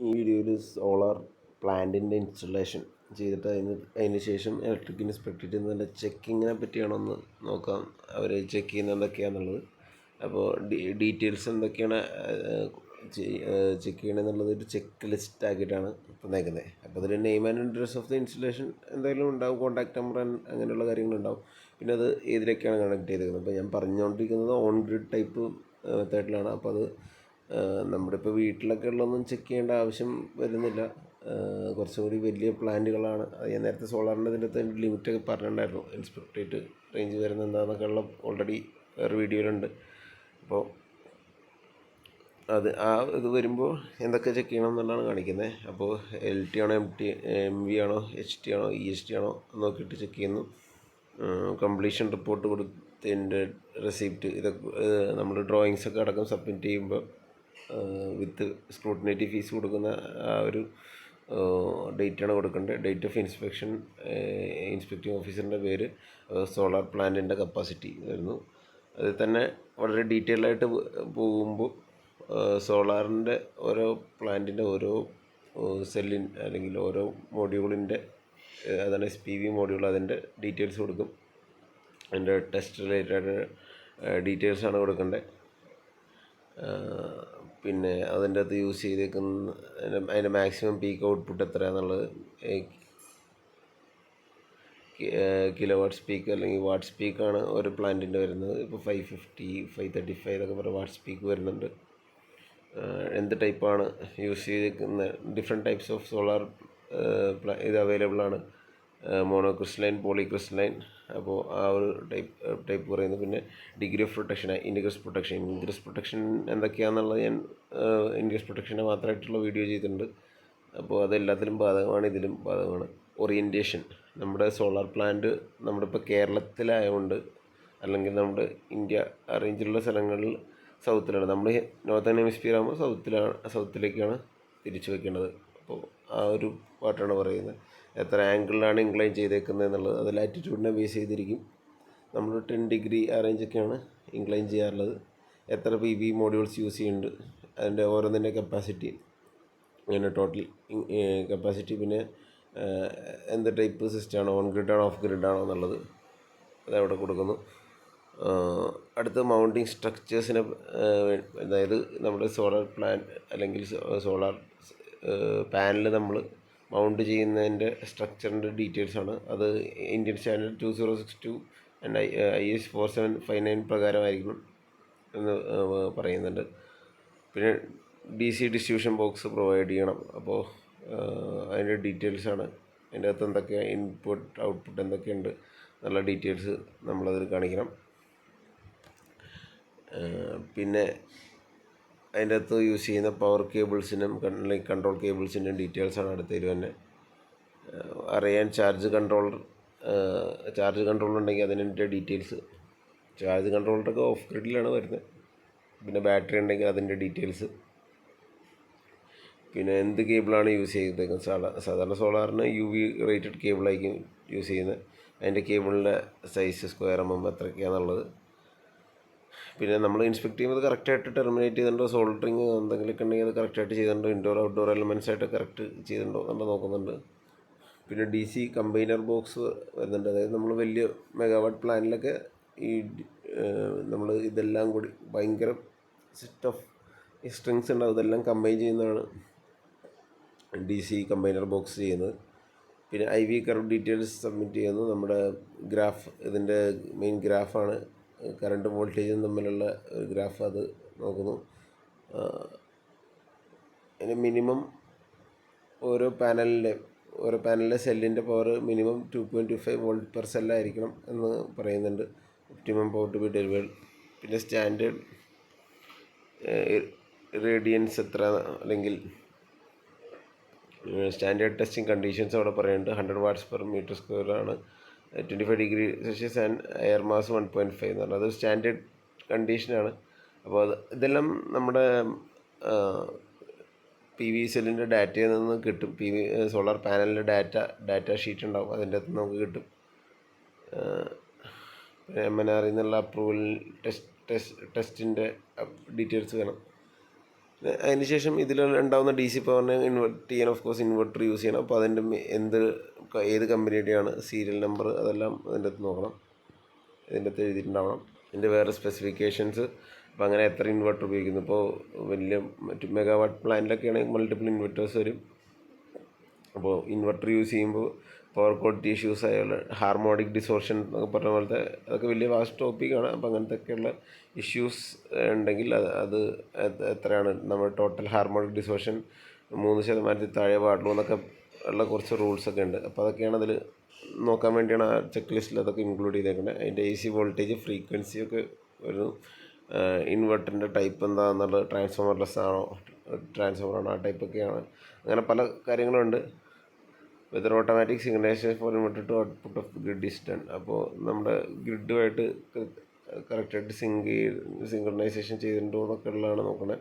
ഈ വീഡിയോയിൽ സോളാർ പ്ലാന്റിൻ്റെ ഇൻസ്റ്റലേഷൻ ചെയ്തിട്ട് അതിന് ശേഷം ഇലക്ട്രിക് ഇൻസ്പെക്ടറിൻ്റെ ചെക്കിങ്ങിനെ പറ്റിയാണ് ഒന്ന് നോക്കാം. അവർ ചെക്ക് ചെയ്യുന്നത് എന്തൊക്കെയാണെന്നുള്ളത്. അപ്പോൾ ഡീറ്റെയിൽസ് എന്തൊക്കെയാണ് ചെക്ക് ചെയ്യണമെന്നുള്ളത് ഒരു ചെക്ക് ലിസ്റ്റ് ആക്കിയിട്ടാണ് തന്നേക്കുന്നത്. അപ്പോൾ അതിൽ name and address of the installation എന്തായാലും ഉണ്ടാവും, കോൺടാക്ട് നമ്പർ അങ്ങനെയുള്ള കാര്യങ്ങളുണ്ടാവും. പിന്നെ അത് ഏതിലേക്കാണ് കണക്ട് ചെയ്തേക്കുന്നത്. അപ്പോൾ ഞാൻ പറഞ്ഞുകൊണ്ടിരിക്കുന്നത് ഓൺ ഗ്രിഡ് ടൈപ്പ് മെത്തേഡിലാണ്. അപ്പോൾ അത് നമ്മുടെ ഇപ്പോൾ വീട്ടിലൊക്കെ ഉള്ളതൊന്നും ചെക്ക് ചെയ്യേണ്ട ആവശ്യം വരുന്നില്ല. കുറച്ചും കൂടി വലിയ പ്ലാന്റുകളാണ്. അത് ഞാൻ നേരത്തെ സോളാറിൻ്റെ ഇതിൻ്റെ ലിമിറ്റൊക്കെ പറഞ്ഞിട്ടുണ്ടായിരുന്നു. ഇൻസ്പെക്ടറേറ്റ് റേഞ്ച് വരുന്നത് എന്താണെന്നൊക്കെ ഉള്ള ഓൾറെഡി വേറെ വീഡിയോയിലുണ്ട്. അപ്പോൾ ഇത് വരുമ്പോൾ എന്തൊക്കെ ചെക്ക് ചെയ്യണം എന്നുള്ളതാണ് കാണിക്കുന്നത്. അപ്പോൾ LT ആണോ MV ആണോ HT ആണോ EST ആണോ നോക്കിയിട്ട് ചെക്ക് ചെയ്യുന്നു. കംപ്ലീഷൻ റിപ്പോർട്ട് കൊടുത്തതിൻ്റെ റെസിപ്റ്റ് ഇതൊക്കെ നമ്മൾ ഡ്രോയിങ്സൊക്കെ അടക്കം സബ്മിറ്റ് ചെയ്യുമ്പോൾ വിത്ത് സ്ക്രൂട്ടിനിറ്റി ഫീസ് കൊടുക്കുന്ന ആ ഒരു ഡേറ്റാണ് കൊടുക്കേണ്ടത്. ഡേറ്റ് ഓഫ് ഇൻസ്പെക്ഷൻ, ഇൻസ്പെക്ടിംഗ് ഓഫീസറിൻ്റെ പേര്, സോളാർ പ്ലാന്റിൻ്റെ കപ്പാസിറ്റി വരുന്നു. അതിൽ തന്നെ വളരെ ഡീറ്റെയിൽഡായിട്ട് പോകുമ്പോൾ സോളാറിൻ്റെ ഓരോ പ്ലാന്റിൻ്റെ ഓരോ അല്ലെങ്കിൽ ഓരോ മോഡ്യൂളിൻ്റെ അതാണ് SPV മോഡ്യൂൾ, അതിൻ്റെ ഡീറ്റെയിൽസ് കൊടുക്കും. അതിൻ്റെ ടെസ്റ്റ് റിലേറ്റഡ് ഡീറ്റെയിൽസാണ് കൊടുക്കേണ്ടത്. പിന്നെ അതിൻ്റെ അകത്ത് യൂസ് ചെയ്തേക്കുന്ന അതിൻ്റെ മാക്സിമം പീക്ക് ഔട്ട്പുട്ട് എത്രയാണെന്നുള്ളത്, കിലോ വാട്ട് സ്പീക്ക് അല്ലെങ്കിൽ വാട്ട് സ്പീക്കാണ് ഒരു പ്ലാന്റിൻ്റെ വരുന്നത്. ഇപ്പോൾ 550, 535 എന്നൊക്കെ പറഞ്ഞ വാട്ട് സ്പീക്ക് വരുന്നുണ്ട്. എന്ത് ടൈപ്പാണ് യൂസ് ചെയ്തിരിക്കുന്നത്, ഡിഫറെൻറ്റ് ടൈപ്സ് ഓഫ് സോളാർ ഇത് അവൈലബിളാണ്. മോണോക്രിസ്റ്റലൈൻ, പോളിക്രിസ്റ്റലൈൻ. അപ്പോൾ ആ ഒരു ടൈപ്പ് പറയുന്നത്. പിന്നെ degree of protection, ingress protection എന്തൊക്കെയാണെന്നുള്ളത് ഞാൻ ഇൻഗ്രസ് പ്രൊട്ടക്ഷൻ്റെ മാത്രമായിട്ടുള്ള വീഡിയോ ചെയ്തിട്ടുണ്ട്. അപ്പോൾ അതെല്ലാത്തിലും ബാധകമാണ്, ഇതിലും ബാധകമാണ്. ഓറിയൻറ്റേഷൻ, നമ്മുടെ സോളാർ പ്ലാന്റ് നമ്മളിപ്പോൾ കേരളത്തിലായതുകൊണ്ട് അല്ലെങ്കിൽ നമ്മുടെ ഇന്ത്യ റേഞ്ചിലുള്ള സ്ഥലങ്ങളിൽ സൗത്തിലാണ്. നമ്മൾ നോർത്തേൺ ഹെമിസ്ഫിയർ ആകുമ്പോൾ സൗത്തിലേക്കാണ് തിരിച്ചു വയ്ക്കേണ്ടത്. അപ്പോൾ ആ ഒരു പാട്ടാണ് പറയുന്നത്. എത്ര ആംഗിളിലാണ് ഇൻക്ലൈൻ ചെയ്തേക്കുന്നത് എന്നുള്ളത് അത് ലാറ്റിറ്റ്യൂഡിനെ ബേസ് ചെയ്തിരിക്കും. നമ്മൾ 10 ഡിഗ്രി ആ റേഞ്ചൊക്കെയാണ് ഇൻക്ലൈൻ ചെയ്യാറുള്ളത്. എത്ര PV മോഡ്യൂൾസ് യൂസ് ചെയ്യുന്നുണ്ട്, അതിൻ്റെ ഓരോന്നിൻ്റെ കപ്പാസിറ്റി, അങ്ങനെ ടോട്ടൽ കപ്പാസിറ്റി, പിന്നെ എന്ത് ടൈപ്പ് സിസ്റ്റമാണോ, ഓൺ ഗ്രിഡാണോ ഓഫ് ഗ്രിഡാണോ എന്നുള്ളത് അതവിടെ കൊടുക്കുന്നു. അടുത്ത മൗണ്ടിങ് സ്ട്രക്ചേഴ്സിനെ, അതായത് നമ്മുടെ സോളാർ പ്ലാന്റ് അല്ലെങ്കിൽ സോളാർ പാനൽ നമ്മൾ മൗണ്ട് ചെയ്യുന്നതിൻ്റെ സ്ട്രക്ചറിൻ്റെ ഡീറ്റെയിൽസാണ്. അത് ഇന്ത്യൻ സ്റ്റാൻഡേർഡ് 2062 ആൻഡ് IS 4759 പ്രകാരമായിരിക്കണം എന്ന് പറയുന്നുണ്ട്. പിന്നെ DC ഡിസ്ട്രിബ്യൂഷൻ ബോക്സ് പ്രൊവൈഡ് ചെയ്യണം. അപ്പോൾ അതിൻ്റെ ഡീറ്റെയിൽസാണ്. അതിൻ്റെ അകത്ത് എന്തൊക്കെ ഇൻപുട്ട് ഔട്ട്പുട്ട് എന്തൊക്കെയുണ്ട് എന്നുള്ള ഡീറ്റെയിൽസ് നമ്മളതിൽ കാണിക്കണം. പിന്നെ അതിൻ്റെ അകത്ത് യൂസ് ചെയ്യുന്ന പവർ കേബിൾസിനും കൺട്രോൾ കേബിൾസിൻ്റെയും ഡീറ്റെയിൽസാണ് അടുത്തതിൽ തന്നെ അറിയാൻ. ചാർജ് കൺട്രോളർ ഉണ്ടെങ്കിൽ അതിൻ്റെ ഡീറ്റെയിൽസ്. ചാർജ് കൺട്രോളറൊക്കെ ഓഫ് ഗ്രിഡിലാണ് വരുന്നത്. പിന്നെ ബാറ്ററി ഉണ്ടെങ്കിൽ അതിൻ്റെ ഡീറ്റെയിൽസ്. പിന്നെ എന്ത് കേബിളാണ് യൂസ് ചെയ്തേക്കുന്നത്. സാധാരണ സോളാറിന് UV റേറ്റഡ് കേബിളായിരിക്കും യൂസ് ചെയ്യുന്നത്. അതിൻ്റെ കേബിളിൻ്റെ സൈസ് സ്ക്വയർ എത്രയൊക്കെയാണെന്നുള്ളത്. പിന്നെ നമ്മൾ ഇൻസ്പെക്ട് ചെയ്യുമ്പോൾ കറക്റ്റായിട്ട് ടെർമിനേറ്റ് ചെയ്തിട്ടുണ്ടോ, സോൾഡറിങ് എന്തെങ്കിലുമൊക്കെ ഉണ്ടെങ്കിൽ അത് കറക്റ്റായിട്ട് ചെയ്തിട്ടുണ്ടോ, ഇൻഡോർ ഔട്ട്ഡോർ എലമെൻറ്റ്സ് ആയിട്ട് കറക്റ്റ് ചെയ്തിട്ടുണ്ടോ എന്നുള്ളത് നോക്കുന്നുണ്ട്. പിന്നെ DC കമ്പൈനർ ബോക്സ് വരുന്നുണ്ട്. അതായത് നമ്മൾ വലിയ മെഗാവാട്ട് പ്ലാനിലൊക്കെ നമ്മൾ ഇതെല്ലാം കൂടി ഭയങ്കര സെറ്റ് ഓഫ് സ്ട്രിങ്സ് ഉണ്ടാവും. ഇതെല്ലാം കമ്പൈൻ ചെയ്യുന്നതാണ് DC കമ്പൈനർ ബോക്സ് ചെയ്യുന്നത്. പിന്നെ IV കർവ് ഡീറ്റെയിൽസ് സബ്മിറ്റ് ചെയ്യുന്നു. നമ്മുടെ ഗ്രാഫ്, ഇതിൻ്റെ മെയിൻ ഗ്രാഫാണ്, കറണ്ട് വോൾട്ടേജും തമ്മിലുള്ള ഒരു ഗ്രാഫ്, അത് നോക്കുന്നു. അതിന് മിനിമം ഓരോ പാനലിലെ സെല്ലിൻ്റെ പവർ മിനിമം 2.25 വോൾട്ട് പെർ സെല്ലായിരിക്കണം എന്ന് പറയുന്നുണ്ട്. Optimum power to be delivered. പിന്നെ സ്റ്റാൻഡേർഡ് റേഡിയൻസ് എത്ര, അല്ലെങ്കിൽ സ്റ്റാൻഡേർഡ് ടെസ്റ്റിംഗ് കണ്ടീഷൻസ് അവിടെ പറയുന്നുണ്ട്. 100 വാട്ട്സ് പെർ മീറ്റർ സ്ക്വയർ ആണ്. 25 degree Celsius and air mass 1.5 എന്ന് പറഞ്ഞാൽ അത് സ്റ്റാൻഡേർഡ് കണ്ടീഷനാണ്. അപ്പോൾ ഇതെല്ലാം നമ്മുടെ PV സെല്ലിൻ്റെ ഡാറ്റയിൽ നിന്ന് കിട്ടും. സോളാർ പാനലിൻ്റെ ഡാറ്റ ഷീറ്റ് ഉണ്ടാവും, അതിൻ്റെ അകത്ത് നമുക്ക് കിട്ടും. പിന്നെ MNRE എന്നുള്ള അപ്രൂവൽ ടെസ്റ്റിൻ്റെ ഡീറ്റെയിൽസ് വേണം. അതിന് ശേഷം ഇതിൽ ഉണ്ടാകുന്ന ഡി സി പവറിനെ ഇൻവെർട്ട് ചെയ്യാൻ ഓഫ് കോഴ്സ് ഇൻവെർട്ടർ യൂസ് ചെയ്യണം. അപ്പോൾ അതിൻ്റെ ഏത് കമ്പനിയുടെയാണ് സീരിയൽ നമ്പർ അതെല്ലാം അതിൻ്റെ അകത്ത് നോക്കണം, ഇതിൻ്റെ അകത്ത് എഴുതിയിട്ടുണ്ടാവണം. ഇതിൻ്റെ വേറെ സ്പെസിഫിക്കേഷൻസ്, അപ്പോൾ അങ്ങനെ എത്ര ഇൻവെർട്ടർ ഉപയോഗിക്കുന്നു. ഇപ്പോൾ വലിയ മറ്റു മെഗാവാട്ട് പ്ലാന്റിലൊക്കെ ആണെങ്കിൽ മൾട്ടിപ്പിൾ ഇൻവെർട്ടേഴ്സ് വരും. അപ്പോൾ ഇൻവെർട്ടർ യൂസ് ചെയ്യുമ്പോൾ പവർ ക്വാളിറ്റി ഇഷ്യൂസ് ആയുള്ള ഹാർമോണിക് ഡിസോർഷൻ എന്നൊക്കെ പറഞ്ഞ പോലത്തെ അതൊക്കെ വലിയ വാസ്റ്റ് ടോപ്പിക്കാണ്. അപ്പോൾ അങ്ങനത്തെയൊക്കെയുള്ള ഇഷ്യൂസ് ഉണ്ടെങ്കിൽ അത് എത്രയാണ് നമ്മൾ ടോട്ടൽ ഹാർമോണിക് ഡിസോർഷൻ 3% താഴെ പാടുള്ളൂ എന്നൊക്കെ ഉള്ള കുറച്ച് റൂൾസൊക്കെ ഉണ്ട്. അപ്പോൾ അതൊക്കെയാണ് അതിൽ നോക്കാൻ വേണ്ടിയാണ് ആ ചെക്ക് ലിസ്റ്റിൽ അതൊക്കെ ഇൻക്ലൂഡ് ചെയ്തേക്കുന്നത്. അതിൻ്റെ AC വോൾട്ടേജ് ഫ്രീക്വൻസി ഒക്കെ ഒരു ഇൻവെർട്ടറിൻ്റെ ടൈപ്പ് എന്താണെന്നുള്ളത്, ട്രാൻസ്ഫോമർലെസ് ആണോ ട്രാൻസ്ഫോമറാണോ ആ ടൈപ്പൊക്കെയാണ്. അങ്ങനെ പല കാര്യങ്ങളുണ്ട്. Whether automatic signalization for inverter to output of grid is done. അപ്പോൾ നമ്മുടെ ഗ്രിഡുമായിട്ട് കറക്റ്റായിട്ട് സിങ്ക്രണൈസേഷൻ ചെയ്തിട്ടുണ്ടോ എന്നൊക്കെ ഉള്ളതാണ് നോക്കണേ.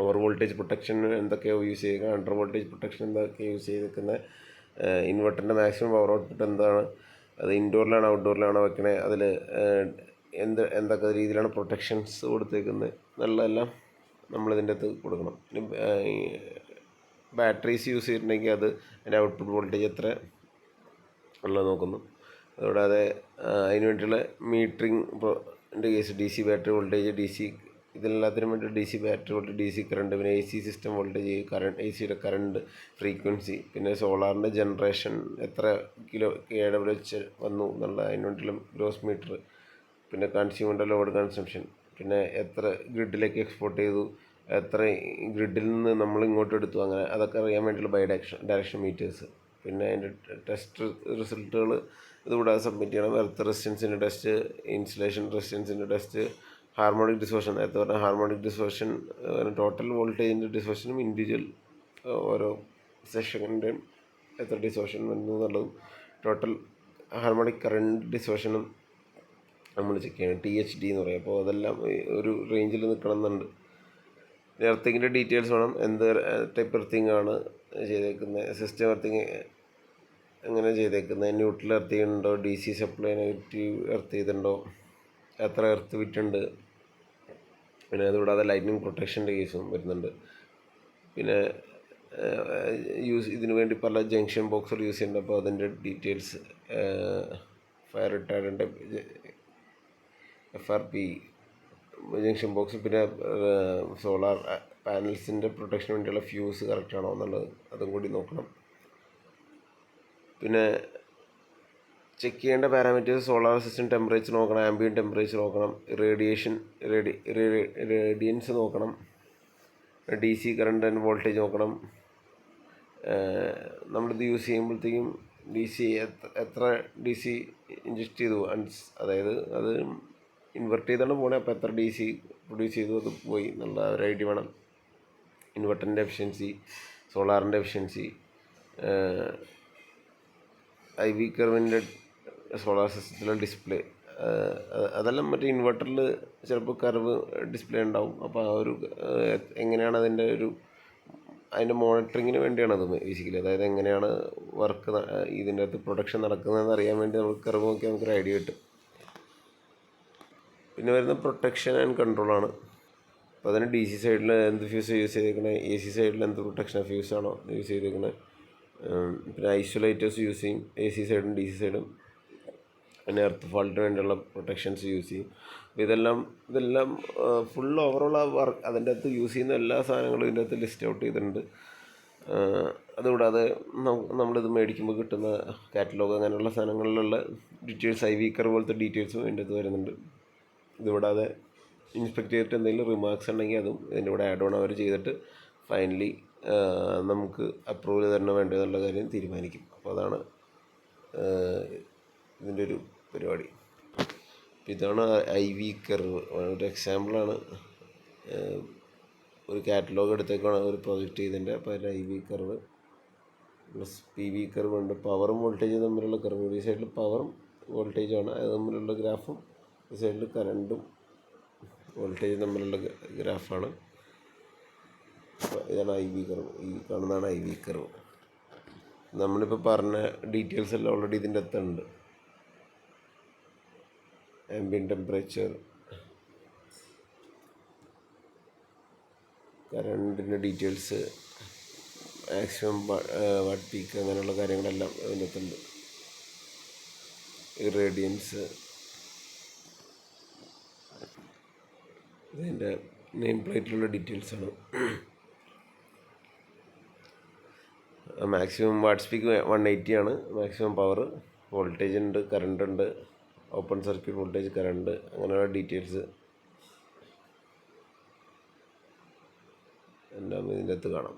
ഓവർ വോൾട്ടേജ് പ്രൊട്ടക്ഷൻ എന്തൊക്കെയോ യൂസ് ചെയ്യുക, അണ്ടർ വോൾട്ടേജ് പ്രൊട്ടക്ഷൻ എന്തൊക്കെയോ യൂസ് ചെയ്തിരിക്കുന്നത്, ഇൻവെർട്ടറിൻ്റെ മാക്സിമം പവർ ഔട്ട്പുട്ട് എന്താണ്, അത് ഇൻഡോറിലാണോ ഔട്ട്ഡോറിലാണോ വെക്കണേ, അതിൽ എന്തൊക്കെ രീതിയിലാണ് പ്രൊട്ടക്ഷൻസ് കൊടുത്തേക്കുന്നത് എന്നുള്ളതെല്ലാം നമ്മളിതിൻ്റെ അകത്ത് കൊടുക്കണം. ബാറ്ററീസ് യൂസ് ചെയ്തിട്ടുണ്ടെങ്കിൽ അത് അതിൻ്റെ ഔട്ട്പുട്ട് വോൾട്ടേജ് എത്ര ഉള്ളത് നോക്കുന്നു. അതുകൂടാതെ അതിന് വേണ്ടിയുള്ള മീറ്ററിങ്, ഇപ്പോൾ എൻ്റെ case DC battery voltage, DC ഇതിനെല്ലാത്തിനും വേണ്ടി DC battery voltage, DC current, പിന്നെ AC സിസ്റ്റം വോൾട്ടേജ്, ACയുടെ കറണ്ട്, ഫ്രീക്വൻസി, പിന്നെ സോളാറിൻ്റെ ജനറേഷൻ എത്ര കിലോ KW വന്നു എന്നുള്ള അതിന് വേണ്ടിയുള്ള ഗ്രോസ് മീറ്റർ, പിന്നെ കൺസ്യൂമറിൻ്റെ ലോഡ് കൺസംഷൻ, പിന്നെ എത്ര ഗ്രിഡിലേക്ക് എക്സ്പോർട്ട് ചെയ്തു, എത്ര ഗ്രിഡിൽ നിന്ന് നമ്മൾ ഇങ്ങോട്ട് എടുത്തു, അങ്ങനെ അതൊക്കെ അറിയാൻ വേണ്ടിയുള്ള ഡയറക്ഷൻ മീറ്റേഴ്സ്, പിന്നെ അതിൻ്റെ ടെസ്റ്റ് റിസൾട്ടുകൾ ഇതുകൂടാതെ സബ്മിറ്റ് ചെയ്യണം. എർത്ത് റെസിസ്റ്റൻസിൻ്റെ ടെസ്റ്റ്, ഇൻസുലേഷൻ റെസിസ്റ്റൻസിൻ്റെ ടെസ്റ്റ്, ഹാർമോണിക് ഡിസോർഷൻ, നേരത്തെ പറഞ്ഞ ഹാർമോണിക് ഡിസോർഷൻ, ടോട്ടൽ വോൾട്ടേജിൻ്റെ ഡിസോർഷനും ഇൻഡിവിജ്വൽ ഓരോ സെഷൻ്റെയും എത്ര ഡിസോർഷൻ വന്നു എന്നുള്ളതും, ടോട്ടൽ ഹാർമോണിക് കറണ്ട് ഡിസോർഷനും നമ്മൾ ചെക്ക് ചെയ്യണം. THD എന്ന് പറയും. അപ്പോൾ അതെല്ലാം ഒരു റേഞ്ചിൽ നിൽക്കണം എന്നുണ്ട്. എർത്തിങ്ങിൻ്റെ ഡീറ്റെയിൽസ് വേണം, എന്ത് ടൈപ്പ് എർത്തിങ് ആണ് ചെയ്തേക്കുന്നത്, സിസ്റ്റം എർത്തിങ് എങ്ങനെ ചെയ്തേക്കുന്നത്, ന്യൂട്രൽ എർത്തിങ് ഉണ്ടോ, DC സപ്ലൈ നെഗറ്റീവ് എർത്ത് ചെയ്തിട്ടുണ്ടോ, എത്ര എർത്ത് വിറ്റുണ്ട്, പിന്നെ അതുകൂടാതെ ലൈറ്റിനിങ് പ്രൊട്ടക്ഷൻ്റെ കേസും വരുന്നുണ്ട്. പിന്നെ ഇതിനു വേണ്ടി പല ജംഗ്ഷൻ ബോക്സുകൾ യൂസ് ചെയ്യുന്നുണ്ട്. അപ്പോൾ അതിൻ്റെ ഡീറ്റെയിൽസ്, ഫയർ റിട്ടാർഡൻ്റെ FRP ജംഗ്ഷൻ ബോക്സ്, പിന്നെ സോളാർ പാനൽസിൻ്റെ പ്രൊട്ടക്ഷന് വേണ്ടിയുള്ള ഫ്യൂസ് കറക്റ്റ് ആണോ എന്നുള്ളത് അതും കൂടി നോക്കണം. പിന്നെ ചെക്ക് ചെയ്യേണ്ട പാരാമീറ്റേഴ്സ്, സോളാർ സിസ്റ്റം ടെമ്പറേച്ചർ നോക്കണം, ആംബിയൻറ്റ് ടെമ്പറേച്ചർ നോക്കണം, റേഡിയൻസ് നോക്കണം, DC കറണ്ട് ആൻഡ് വോൾട്ടേജ് നോക്കണം. നമ്മളിത് യൂസ് ചെയ്യുമ്പോഴത്തേക്കും DC എത്ര DC ഇൻജെക്റ്റ് ചെയ്തു, അതായത് അത് ഇൻവെർട്ട് ചെയ്താണ് പോണേ, അപ്പോൾ എത്ര DC പ്രൊഡ്യൂസ് ചെയ്തു അത് പോയി എന്നുള്ള ഒരു ഐഡിയ വേണം. ഇൻവെർട്ടറിൻ്റെ എഫിഷ്യൻസി, സോളാറിൻ്റെ എഫിഷ്യൻസി, IV കർവിൻ്റെ സോളാർ സിസ്റ്റത്തിലെ ഡിസ്പ്ലേ, അതെല്ലാം മറ്റേ ഇൻവെർട്ടറിൽ ചിലപ്പോൾ കർവ് ഡിസ്പ്ലേ ഉണ്ടാവും. അപ്പോൾ ആ ഒരു എങ്ങനെയാണ് അതിൻ്റെ മോണിറ്ററിങ്ങിന് വേണ്ടിയാണ് അത് ബേസിക്കലി. അതായത് എങ്ങനെയാണ് വർക്ക് ഇതിൻ്റെ അകത്ത് പ്രൊഡക്ഷൻ നടക്കുന്നതെന്ന് അറിയാൻ വേണ്ടി നമുക്ക് കർവ് നോക്കി നമുക്കൊരു ഐഡിയ കിട്ടും. പിന്നെ വരുന്ന പ്രൊട്ടക്ഷൻ ആൻഡ് കൺട്രോളാണ്. അപ്പോൾ അതിന് DC സൈഡിൽ എന്ത് ഫ്യൂസ് യൂസ് ചെയ്തേക്കണേ, AC സൈഡിൽ എന്ത് പ്രൊട്ടക്ഷൻ ഫ്യൂസാണോ യൂസ് ചെയ്തേക്കണേ, പിന്നെ ഐസൊലേറ്റേഴ്സ് യൂസ് ചെയ്യും AC സൈഡും DC സൈഡും, പിന്നെ എർത്ത് ഫാൾട്ടിന് വേണ്ടിയുള്ള പ്രൊട്ടക്ഷൻസ് യൂസ് ചെയ്യും. അപ്പോൾ ഇതെല്ലാം ഫുൾ ഓവറോൾ വർക്ക് അതിൻ്റെ അകത്ത് യൂസ് ചെയ്യുന്ന എല്ലാ സാധനങ്ങളും ഇതിൻ്റെ അകത്ത് ലിസ്റ്റ് ഔട്ട് ചെയ്തിട്ടുണ്ട്. അതുകൂടാതെ നമ്മളിത് മേടിക്കുമ്പോൾ കിട്ടുന്ന കാറ്റലോഗ് അങ്ങനെയുള്ള സാധനങ്ങളിലുള്ള ഡീറ്റെയിൽസ്, IV കർവ് പോലത്തെ ഡീറ്റെയിൽസും ഇതിൻ്റെ അകത്ത് വരുന്നുണ്ട്. ഇതുകൂടാതെ ഇൻസ്പെക്ട് ചെയ്തിട്ട് എന്തെങ്കിലും റിമാർക്സ് ഉണ്ടെങ്കിൽ അതും ഇതിൻ്റെ കൂടെ ആഡ് ഓൺ അവർ ചെയ്തിട്ട് ഫൈനലി നമുക്ക് അപ്രൂവൽ തരണം വേണ്ടതെന്നുള്ള കാര്യം തീരുമാനിക്കും. അപ്പോൾ അതാണ് ഇതിൻ്റെ ഒരു പരിപാടി. ഇതാണ് IV കർവ്. ഒരു എക്സാമ്പിളാണ്, ഒരു കാറ്റലോഗ് എടുത്തേക്കാണ് ഒരു പ്രൊജക്റ്റ് ചെയ്തതിൻ്റെ. അപ്പോൾ അതിൽ IV curve plus PV curve ഉണ്ട്. പവറും വോൾട്ടേജും തമ്മിലുള്ള കർവ്, ഈ സൈഡിൽ പവറും വോൾട്ടേജാണ് അത് തമ്മിലുള്ള ഗ്രാഫും, ഈ സൈഡിൽ കറണ്ടും വോൾട്ടേജും തമ്മിലുള്ള ഗ്രാഫാണ്. ഇതാണ് IV കർവ്. ഈ കാണുന്നതാണ് IV കർവ്. നമ്മളിപ്പോൾ പറഞ്ഞ ഡീറ്റെയിൽസ് എല്ലാം ഓൾറെഡി ഇതിൻ്റെ അകത്തുണ്ട്. ആംബിയൻറ്റ് ടെമ്പറേച്ചർ, കറണ്ടിൻ്റെ ഡീറ്റെയിൽസ്, മാക്സിമം വാട്ട് പീക്ക് അങ്ങനെയുള്ള കാര്യങ്ങളെല്ലാം അതിനകത്തുണ്ട്. ഇറേഡിയൻസ്, ഇതിൻ്റെ നെയിം പ്ലേറ്റിലുള്ള ഡീറ്റെയിൽസാണ്. മാക്സിമം വാട്ട് സ്പീക്ക് 180 ആണ് മാക്സിമം പവർ. വോൾട്ടേജ് ഉണ്ട്, കറണ്ട് ഉണ്ട്, ഓപ്പൺ സർക്യൂട്ട് വോൾട്ടേജ്, കറണ്ട്, അങ്ങനെയുള്ള ഡീറ്റെയിൽസ് എല്ലാം ഇതിൻ്റെ അകത്ത് കാണാം.